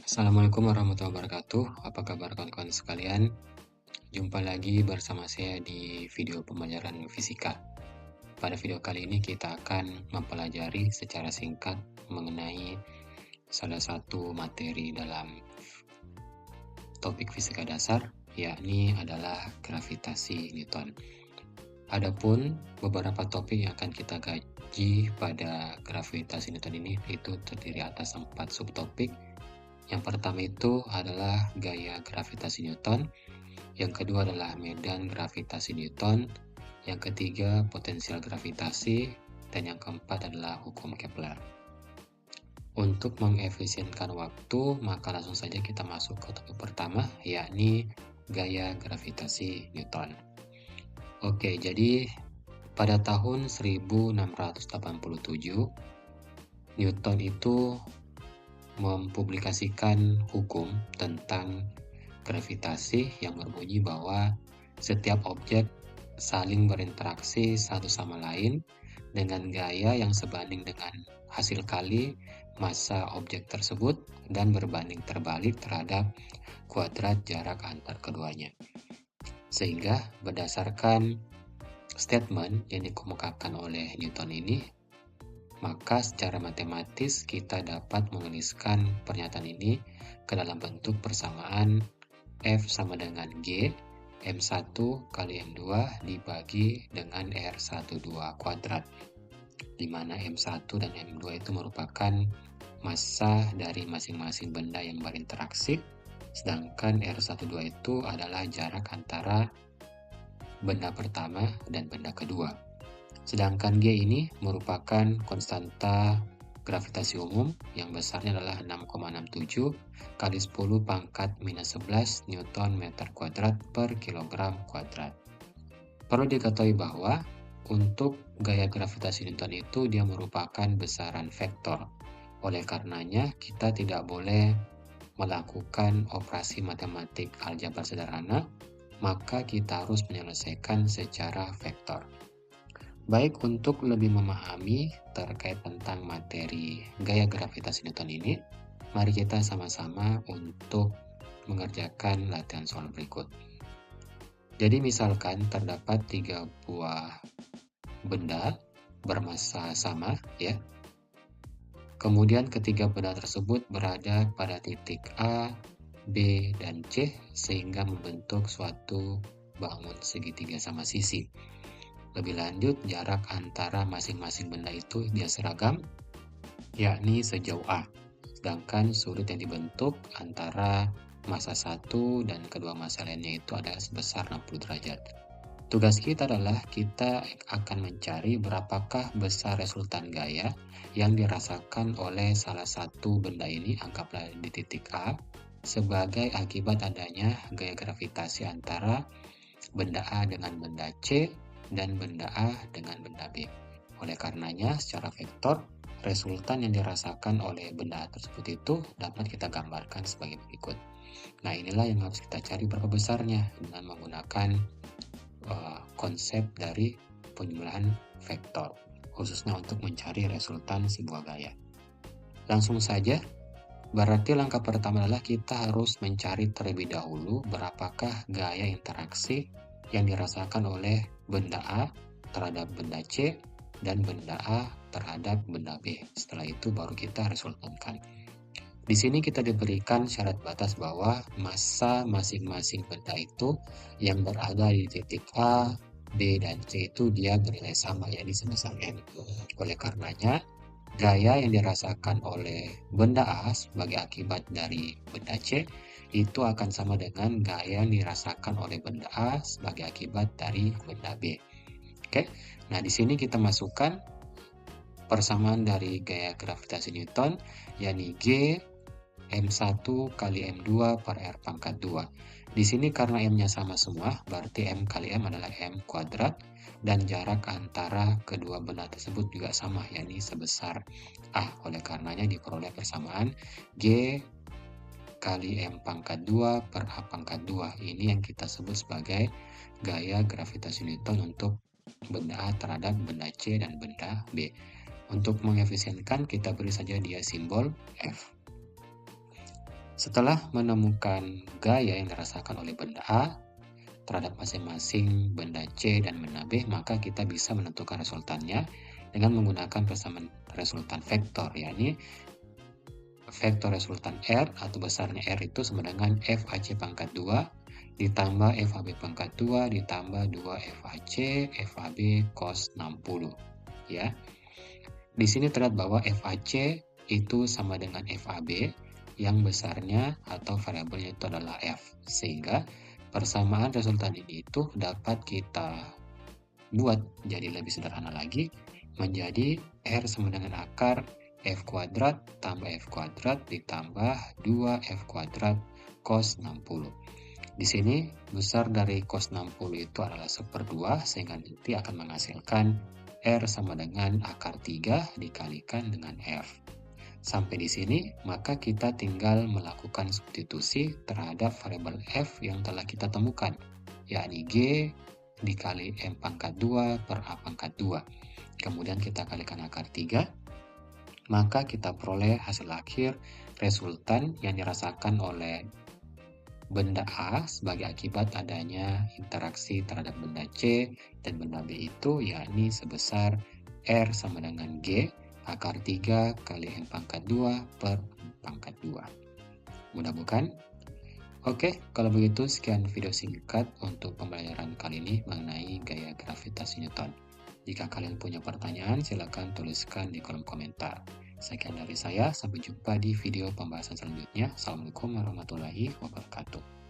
Assalamualaikum warahmatullahi wabarakatuh. Apa kabar kawan-kawan sekalian? Jumpa lagi bersama saya di video pembelajaran fisika. Pada video kali ini kita akan mempelajari secara singkat mengenai salah satu materi dalam topik fisika dasar, yakni adalah gravitasi Newton. Adapun beberapa topik yang akan kita kaji pada gravitasi Newton ini itu terdiri atas 4 subtopik. Yang pertama itu adalah gaya gravitasi Newton, yang kedua adalah medan gravitasi Newton, yang ketiga potensial gravitasi, dan yang keempat adalah hukum Kepler. Untuk mengefisienkan waktu, maka langsung saja kita masuk ke topik pertama, yakni gaya gravitasi Newton. Oke, jadi pada tahun 1687, Newton itu mempublikasikan hukum tentang gravitasi yang berbunyi bahwa setiap objek saling berinteraksi satu sama lain dengan gaya yang sebanding dengan hasil kali massa objek tersebut dan berbanding terbalik terhadap kuadrat jarak antar keduanya. Sehingga berdasarkan statement yang dikemukakan oleh Newton ini, maka secara matematis kita dapat menuliskan pernyataan ini ke dalam bentuk persamaan F sama dengan G M1 kali M2 dibagi dengan R12 kuadrat, di mana M1 dan M2 itu merupakan massa dari masing-masing benda yang berinteraksi, sedangkan R12 itu adalah jarak antara benda pertama dan benda kedua. Sedangkan G ini merupakan konstanta gravitasi umum yang besarnya adalah 6,67 kali 10 pangkat minus 11 Newton meter kuadrat per kilogram kuadrat. Perlu diketahui bahwa untuk gaya gravitasi Newton itu dia merupakan besaran vektor. Oleh karenanya kita tidak boleh melakukan operasi matematik aljabar sederhana, maka kita harus menyelesaikan secara vektor. Baik, untuk lebih memahami terkait tentang materi gaya gravitasi Newton ini, mari kita sama-sama untuk mengerjakan latihan soal berikut. Jadi misalkan terdapat 3 buah benda bermassa sama, ya. Kemudian ketiga benda tersebut berada pada titik A, B, dan C sehingga membentuk suatu bangun segitiga sama sisi. Lebih lanjut, jarak antara masing-masing benda itu dia seragam, yakni sejauh A. Sedangkan sudut yang dibentuk antara massa 1 dan kedua massa lainnya itu adalah sebesar 60 derajat. Tugas kita adalah kita akan mencari berapakah besar resultan gaya yang dirasakan oleh salah satu benda ini, anggaplah di titik A, sebagai akibat adanya gaya gravitasi antara benda A dengan benda C dan benda A dengan benda B. Oleh karenanya, secara vektor, resultan yang dirasakan oleh benda tersebut itu dapat kita gambarkan sebagai berikut. Nah, inilah yang harus kita cari berapa besarnya dengan menggunakan konsep dari penjumlahan vektor, khususnya untuk mencari resultan sebuah gaya. Langsung saja, berarti langkah pertama adalah kita harus mencari terlebih dahulu berapakah gaya interaksi yang dirasakan oleh benda A terhadap benda C dan benda A terhadap benda B. Setelah itu baru kita resultankan. Di sini kita diberikan syarat batas bahwa massa masing-masing benda itu yang berada di titik A, B, dan C itu dia bernilai sama, yakni sebesar M. Oleh karenanya, gaya yang dirasakan oleh benda A sebagai akibat dari benda C itu akan sama dengan gaya yang dirasakan oleh benda A sebagai akibat dari benda B. Oke, nah di sini kita masukkan persamaan dari gaya gravitasi Newton, yakni G M1 kali M2 per R pangkat 2. Di sini karena M-nya sama semua, berarti M kali M adalah M kuadrat, dan jarak antara kedua benda tersebut juga sama, yakni sebesar A. Oleh karenanya diperoleh persamaan G kali M pangkat 2 per A pangkat 2. Ini yang kita sebut sebagai gaya gravitasi Newton untuk benda A terhadap benda C dan benda B. Untuk mengefisienkan, kita beri saja dia simbol F. Setelah menemukan gaya yang dirasakan oleh benda A terhadap masing-masing benda C dan benda B, maka kita bisa menentukan resultannya dengan menggunakan persamaan resultan vektor, yakni vektor resultan R atau besarnya R itu sama dengan FAC pangkat 2 ditambah FAB pangkat 2 ditambah 2 FAC FAB cos 60, ya. Di sini terlihat bahwa FAC itu sama dengan FAB yang besarnya atau variabelnya itu adalah F, sehingga persamaan resultan ini itu dapat kita buat jadi lebih sederhana lagi menjadi R sama dengan akar F kuadrat tambah F kuadrat ditambah 2F kuadrat cos 60. Di sini besar dari cos 60 itu adalah 1/2 sehingga nanti akan menghasilkan R sama dengan akar 3 dikalikan dengan F. Sampai di sini, maka kita tinggal melakukan substitusi terhadap variabel F yang telah kita temukan, yakni G dikali M pangkat 2 per A pangkat 2. Kemudian kita kalikan akar 3, maka kita peroleh hasil akhir resultan yang dirasakan oleh benda A sebagai akibat adanya interaksi terhadap benda C dan benda B itu, yakni sebesar R sama dengan G akar 3 kali M pangkat 2 per M pangkat 2. Mudah bukan? Oke, kalau begitu sekian video singkat untuk pembelajaran kali ini mengenai gaya gravitasi Newton. Jika kalian punya pertanyaan, silakan tuliskan di kolom komentar. Sekian dari saya, sampai jumpa di video pembahasan selanjutnya. Assalamualaikum warahmatullahi wabarakatuh.